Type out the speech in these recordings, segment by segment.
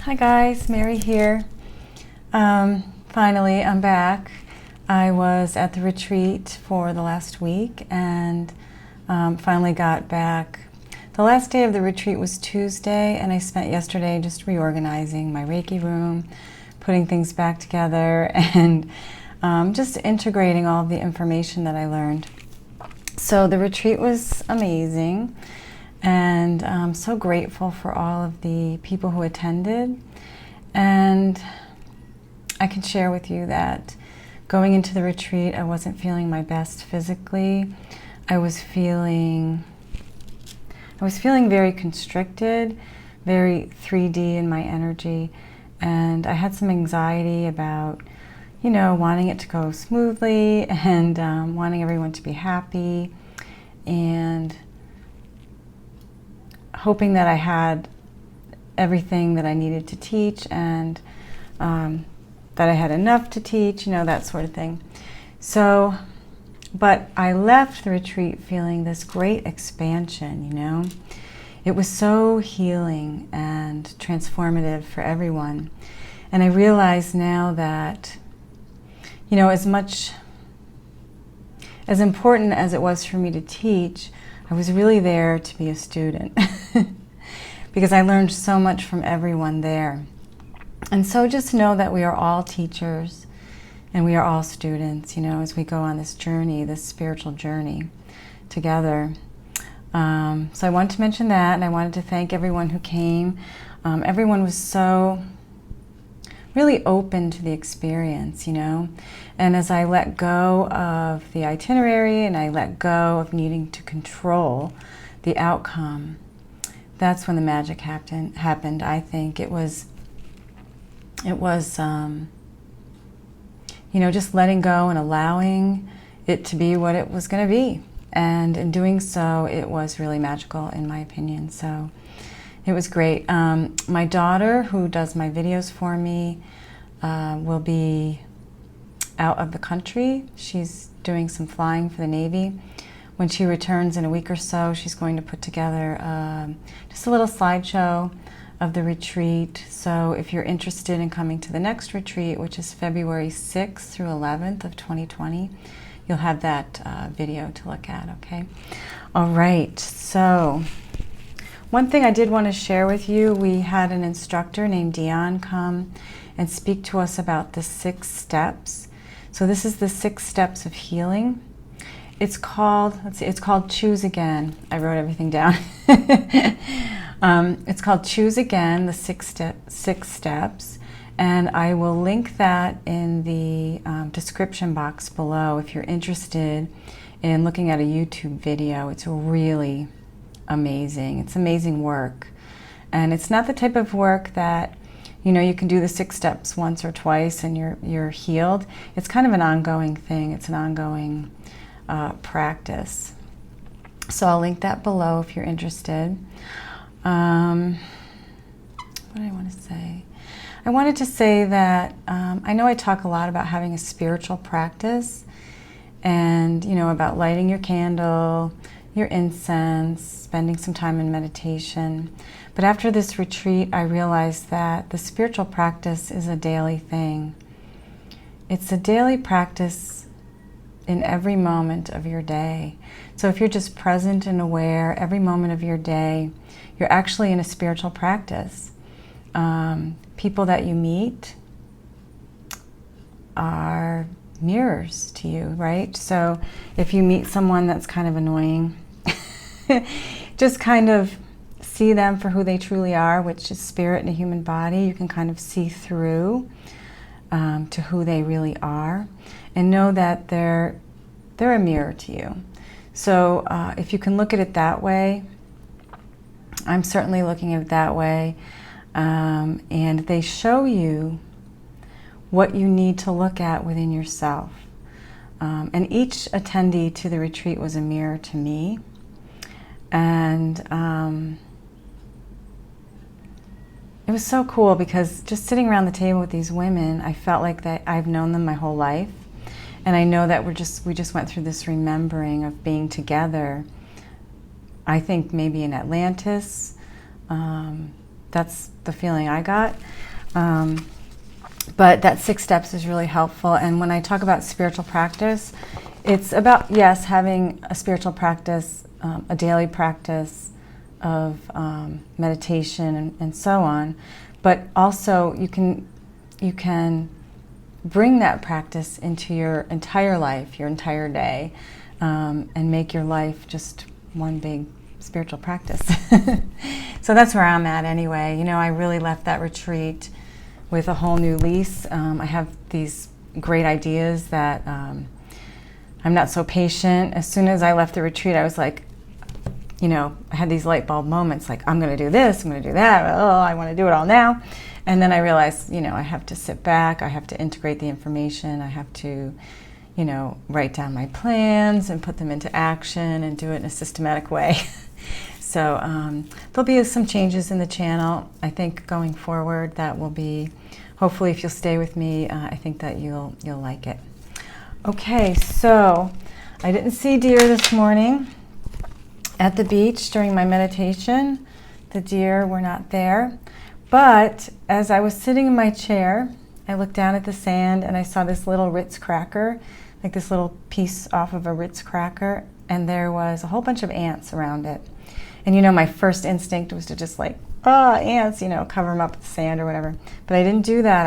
Hi guys, Mary here. Finally, I'm back. I was at the retreat for the last week and finally got back. The last day of the retreat was Tuesday, and I spent yesterday just reorganizing my Reiki room, putting things back together, and just integrating all of the information that I learned. So the retreat was amazing, and I'm so grateful for all of the people who attended. And I can share with you that going into the retreat, I wasn't feeling my best physically. I was feeling very constricted, very 3D in my energy, and I had some anxiety about, wanting it to go smoothly and wanting everyone to be happy, and hoping that I had everything that I needed to teach, and that I had enough to teach, that sort of thing. So, but I left the retreat feeling this great expansion, It was so healing and transformative for everyone. And I realize now that, as important as it was for me to teach, I was really there to be a student because I learned so much from everyone there. And so just know that we are all teachers and we are all students, as we go on this journey, this spiritual journey together. So I wanted to mention that, and I wanted to thank everyone who came. Everyone was so really open to the experience, And as I let go of the itinerary and I let go of needing to control the outcome, that's when the magic happened. I think it was just letting go and allowing it to be what it was going to be. And in doing so, it was really magical, in my opinion. So it was great. My daughter, who does my videos for me, will be out of the country. She's doing some flying for the Navy. When she returns in a week or so, she's going to put together just a little slideshow of the retreat. So if you're interested in coming to the next retreat, which is February 6th through 11th of 2020, you'll have that video to look at, okay? All right, so one thing I did want to share with you, we had an instructor named Dion come and speak to us about the 6 steps. So this is the 6 steps of healing. It's called, it's called Choose Again. I wrote everything down. It's called Choose Again, the 6 steps, and I will link that in the description box below if you're interested in looking at a YouTube video. It's really amazing. It's amazing work, and it's not the type of work that you can do the 6 steps once or twice and you're healed. It's kind of an ongoing thing. It's an ongoing practice. So I'll link that below if you're interested. What do I want to say? I wanted to say that I know I talk a lot about having a spiritual practice and, about lighting your candle, your incense, spending some time in meditation. But after this retreat, I realized that the spiritual practice is a daily thing. It's a daily practice in every moment of your day. So if you're just present and aware every moment of your day, you're actually in a spiritual practice. People that you meet are mirrors to you, right? So if you meet someone that's kind of annoying, just kind of see them for who they truly are, which is spirit in a human body. You can kind of see through to who they really are, and know that they're a mirror to you. So if you can look at it that way, I'm certainly looking at it that way, and they show you what you need to look at within yourself. And each attendee to the retreat was a mirror to me, and it was so cool because just sitting around the table with these women, I felt like that I've known them my whole life. And I know that we just went through this remembering of being together, I think maybe in Atlantis, That's the feeling I got. But that 6 steps is really helpful. And when I talk about spiritual practice, it's about, yes, having a spiritual practice, a daily practice of meditation and so on. But also you can bring that practice into your entire life, your entire day, and make your life just one big spiritual practice. So that's where I'm at anyway. You know, I really left that retreat with a whole new lease. I have these great ideas that I'm not so patient. As soon as I left the retreat, I was like, you know, I had these light bulb moments like, I'm going to do this, I'm going to do that. Oh, I want to do it all now. And then I realized, you know, I have to sit back, I have to integrate the information, I have to, you know, write down my plans and put them into action and do it in a systematic way. So there'll be some changes in the channel. I think going forward that will be, hopefully if you'll stay with me, I think that you'll like it. Okay, so I didn't see deer this morning at the beach during my meditation. The deer were not there. But as I was sitting in my chair, I looked down at the sand and I saw this little Ritz cracker, like this little piece off of a Ritz cracker, and there was a whole bunch of ants around it. And you know, my first instinct was to just like, ants, you know, cover them up with sand or whatever. But I didn't do that.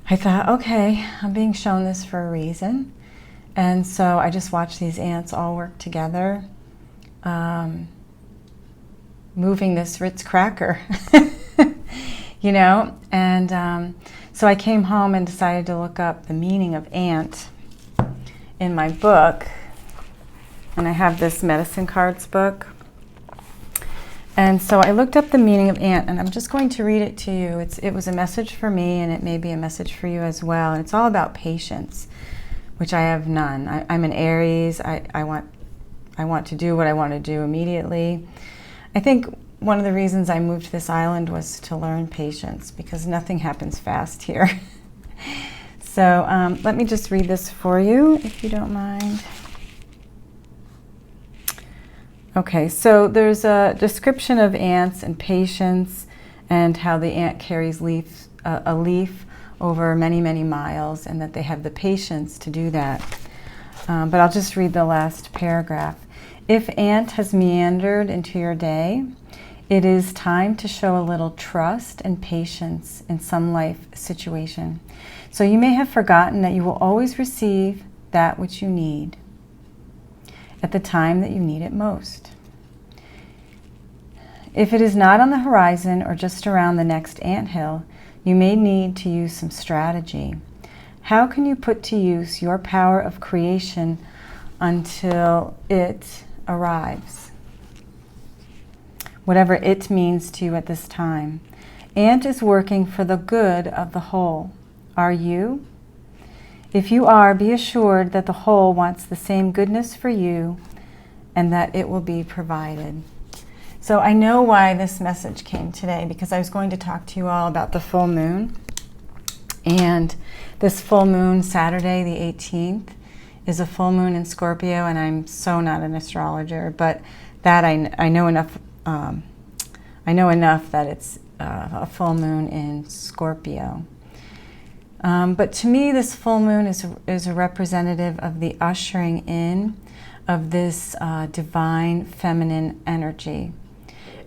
I thought, okay, I'm being shown this for a reason. And so I just watched these ants all work together, moving this Ritz cracker, you know. And so I came home and decided to look up the meaning of ant in my book. And I have this medicine cards book. And so I looked up the meaning of ant, and I'm just going to read it to you. It was a message for me, and it may be a message for you as well. And it's all about patience, which I have none. I'm an Aries. I want to do what I want to do immediately. I think one of the reasons I moved to this island was to learn patience, because nothing happens fast here. So let me just read this for you, if you don't mind. Okay, so there's a description of ants and patience and how the ant carries a leaf over many, many miles, and that they have the patience to do that. But I'll just read the last paragraph. If ant has meandered into your day, it is time to show a little trust and patience in some life situation. So you may have forgotten that you will always receive that which you need at the time that you need it most. If it is not on the horizon or just around the next anthill, you may need to use some strategy. How can you put to use your power of creation until it arrives? Whatever it means to you at this time. Ant is working for the good of the whole. Are you? If you are, be assured that the whole wants the same goodness for you and that it will be provided. So I know why this message came today, because I was going to talk to you all about the full moon. And this full moon, Saturday the 18th, is a full moon in Scorpio, and I'm so not an astrologer, but that I know enough. I know enough that it's a full moon in Scorpio. But to me, this full moon is a representative of the ushering in of this divine feminine energy.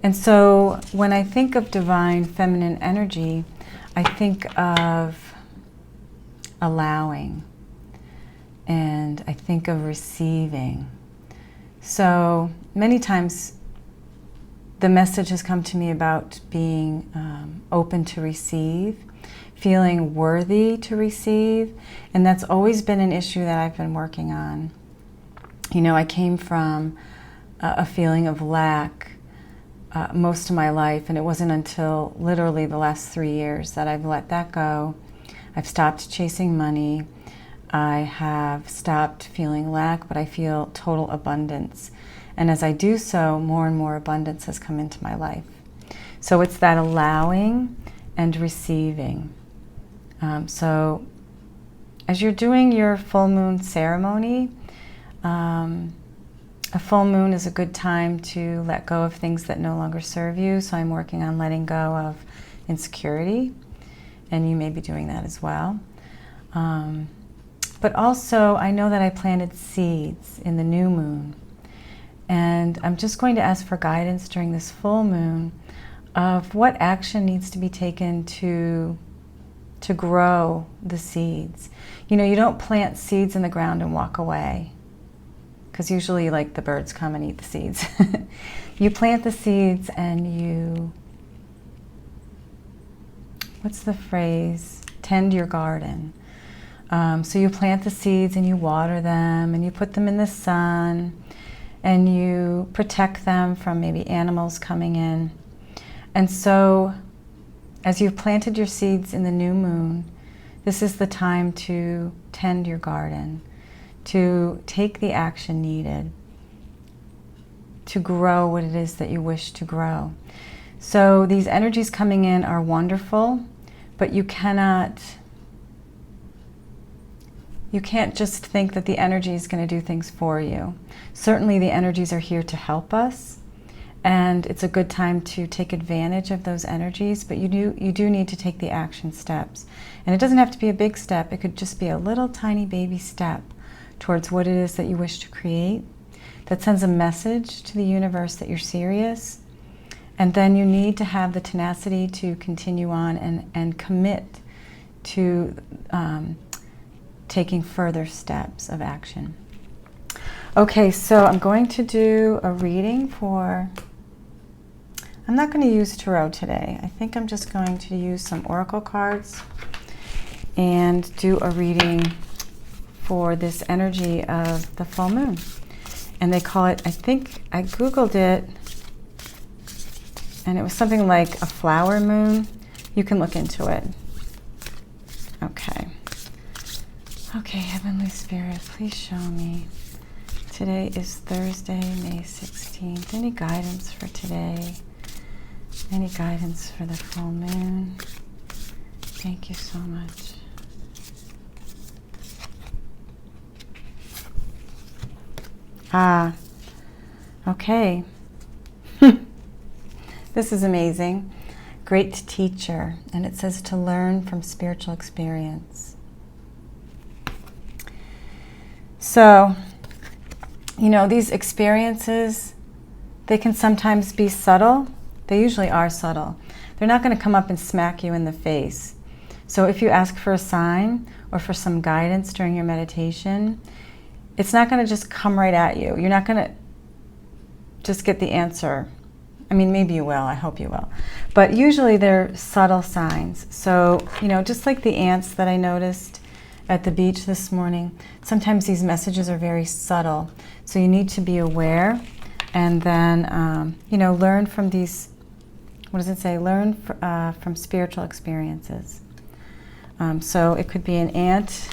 And so when I think of divine feminine energy, I think of allowing, and I think of receiving. So many times the message has come to me about being open to receive, feeling worthy to receive, and that's always been an issue that I've been working on. You know, I came from a feeling of lack most of my life, and it wasn't until literally the last 3 years that I've let that go. I've stopped chasing money. I have stopped feeling lack, but I feel total abundance. And as I do so, more and more abundance has come into my life. So it's that allowing and receiving. So as you're doing your full moon ceremony, A full moon is a good time to let go of things that no longer serve you. So I'm working on letting go of insecurity, and you may be doing that as well. But also, I know that I planted seeds in the new moon, and I'm just going to ask for guidance during this full moon of what action needs to be taken to grow the seeds. You know, you don't plant seeds in the ground and walk away, because usually, like, the birds come and eat the seeds. You plant the seeds and you, what's the phrase? Tend your garden. So you plant the seeds and you water them and you put them in the sun and you protect them from maybe animals coming in. And so as you've planted your seeds in the new moon, this is the time to tend your garden, to take the action needed to grow what it is that you wish to grow. So these energies coming in are wonderful, but you can't just think that the energy is going to do things for you. Certainly the energies are here to help us, and it's a good time to take advantage of those energies, but you do need to take the action steps. And it doesn't have to be a big step. It could just be a little tiny baby step towards what it is that you wish to create that sends a message to the universe that you're serious. And then you need to have the tenacity to continue on and commit to taking further steps of action. Okay, so I'm going to do a reading for, I'm not going to use tarot today. I think I'm just going to use some oracle cards and do a reading for this energy of the full moon. And they call it, I think I Googled it, and it was something like a flower moon. You can look into it. Okay. Okay, Heavenly Spirit, please show me. Today is Thursday, May 16th. Any guidance for today? Any guidance for the full moon? Thank you so much. Okay. This is amazing. Great teacher. And it says to learn from spiritual experience. So, you know, these experiences, they can sometimes be subtle. They usually are subtle. They're not going to come up and smack you in the face. So if you ask for a sign or for some guidance during your meditation, it's not going to just come right at you. You're not going to just get the answer. I mean, maybe you will. I hope you will. But usually they're subtle signs. So, you know, just like the ants that I noticed at the beach this morning, sometimes these messages are very subtle. So you need to be aware and then, you know, learn from these, what does it say? Learn from spiritual experiences. So it could be an ant.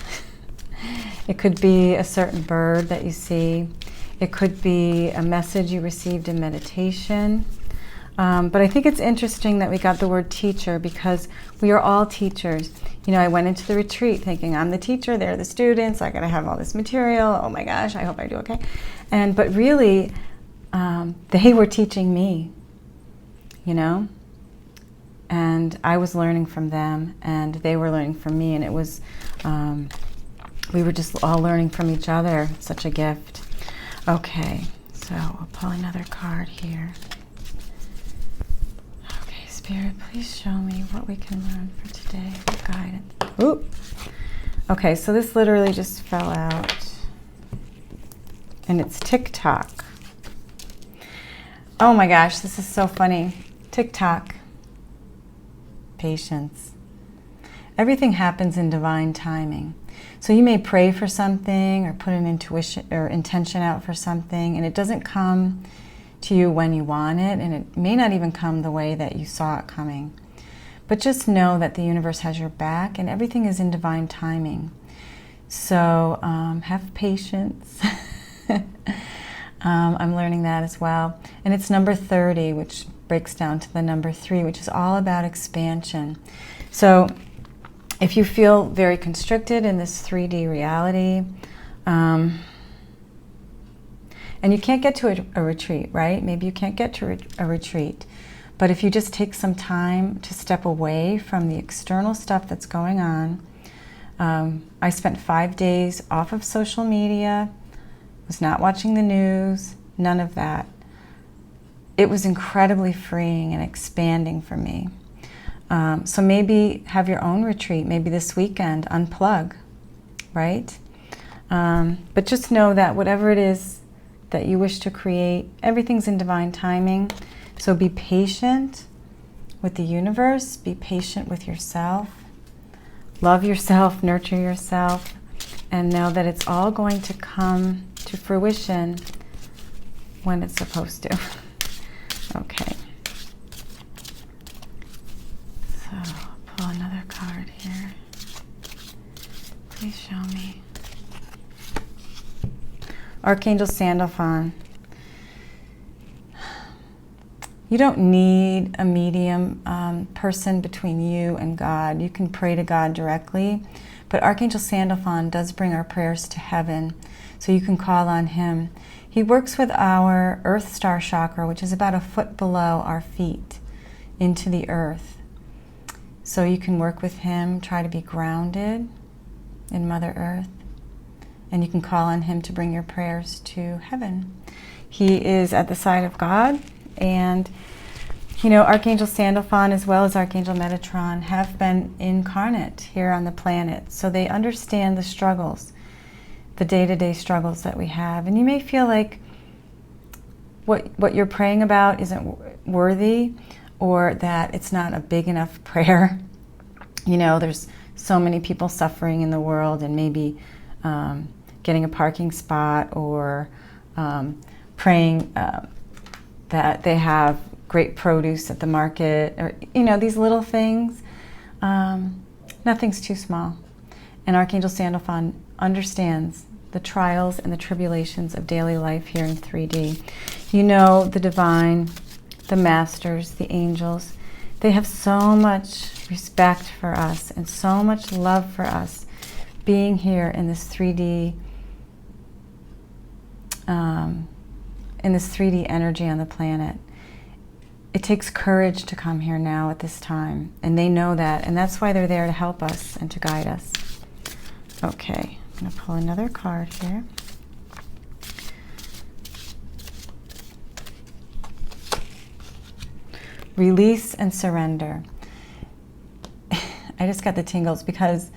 It could be a certain bird that you see. It could be a message you received in meditation. But I think it's interesting that we got the word teacher because we are all teachers. You know, I went into the retreat thinking I'm the teacher, they're the students, I gotta have all this material, oh my gosh, I hope I do okay. But really, they were teaching me, you know? And I was learning from them and they were learning from me, and it was, we were just all learning from each other. Such a gift. Okay, so I'll pull another card here. Okay, Spirit, please show me what we can learn for today. What guidance? Oop. Okay, so this literally just fell out. And it's TikTok. Oh my gosh, this is so funny. TikTok. Patience. Everything happens in divine timing. So you may pray for something or put an intuition or intention out for something, and it doesn't come to you when you want it, and it may not even come the way that you saw it coming. But just know that the universe has your back and everything is in divine timing. So have patience. I'm learning that as well. And it's number 30, which breaks down to the number 3, which is all about expansion. So if you feel very constricted in this 3D reality, and And you can't get to a retreat, right? Maybe you can't get to a retreat. But if you just take some time to step away from the external stuff that's going on. I spent 5 days off of social media, was not watching the news, none of that. It was incredibly freeing and expanding for me. So maybe have your own retreat, maybe this weekend, unplug, right? But just know that whatever it is that you wish to create, everything's in divine timing. So be patient with the universe, be patient with yourself, love yourself, nurture yourself, and know that it's all going to come to fruition when it's supposed to. Okay. So I'll pull another card here. Please show me. Archangel Sandalphon. You don't need a medium person between you and God. You can pray to God directly, but Archangel Sandalphon does bring our prayers to heaven, so you can call on him. He works with our Earth Star chakra, which is about a foot below our feet, into the earth. So you can work with him, try to be grounded in Mother Earth, and you can call on him to bring your prayers to heaven. He is at the side of God. And, you know, Archangel Sandalphon as well as Archangel Metatron have been incarnate here on the planet. So they understand the struggles, the day-to-day struggles that we have. And you may feel like what you're praying about isn't worthy, or that it's not a big enough prayer. You know, there's so many people suffering in the world, and maybe getting a parking spot, or praying that they have great produce at the market, or, you know, these little things. Nothing's too small. And Archangel Sandalphon understands the trials and the tribulations of daily life here in 3D. You know, the divine, the masters, the angels, they have so much respect for us and so much love for us being here in this 3D energy on the planet. It takes courage to come here now at this time, and they know that, and that's why they're there to help us and to guide us. Okay, I'm going to pull another card here. Release and surrender. I just got the tingles because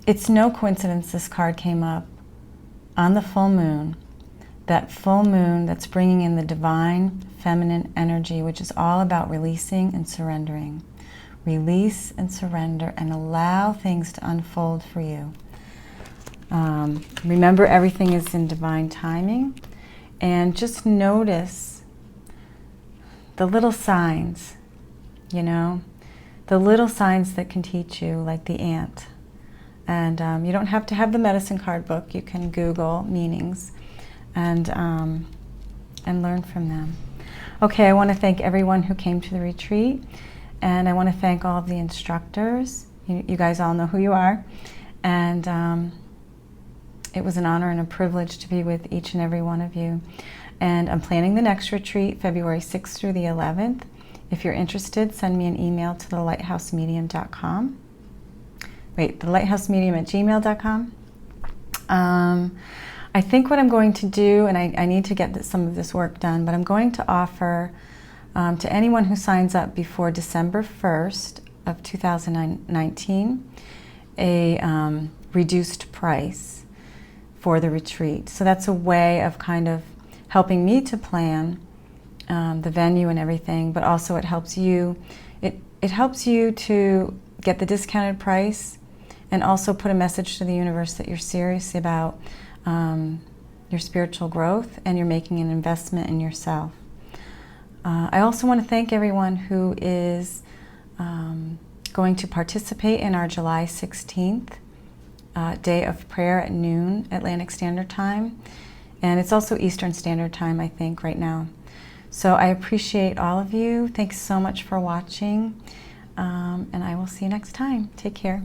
it's no coincidence this card came up on the full moon. That full moon that's bringing in the divine feminine energy, which is all about releasing and surrendering. Release and surrender and allow things to unfold for you. Remember, everything is in divine timing, and just notice the little signs, you know, the little signs that can teach you, like the ant. And you don't have to have the medicine card book. You can Google meanings and learn from them. Okay, I want to thank everyone who came to the retreat, and I want to thank all of the instructors. You guys all know who you are, and it was an honor and a privilege to be with each and every one of you. And I'm planning the next retreat, February 6th through the 11th. If you're interested, send me an email to thelighthousemedium.com. Wait, thelighthousemedium@gmail.com. I think what I'm going to do, and I need to get some of this work done, but I'm going to offer to anyone who signs up before December 1st of 2019 a reduced price for the retreat. So that's a way of kind of helping me to plan the venue and everything, but also it helps you. It helps you to get the discounted price, and also put a message to the universe that you're serious about your spiritual growth, and you're making an investment in yourself. I also want to thank everyone who is going to participate in our July 16th day of prayer at noon Atlantic Standard Time. And it's also Eastern Standard Time, I think, right now. So I appreciate all of you. Thanks so much for watching. And I will see you next time. Take care.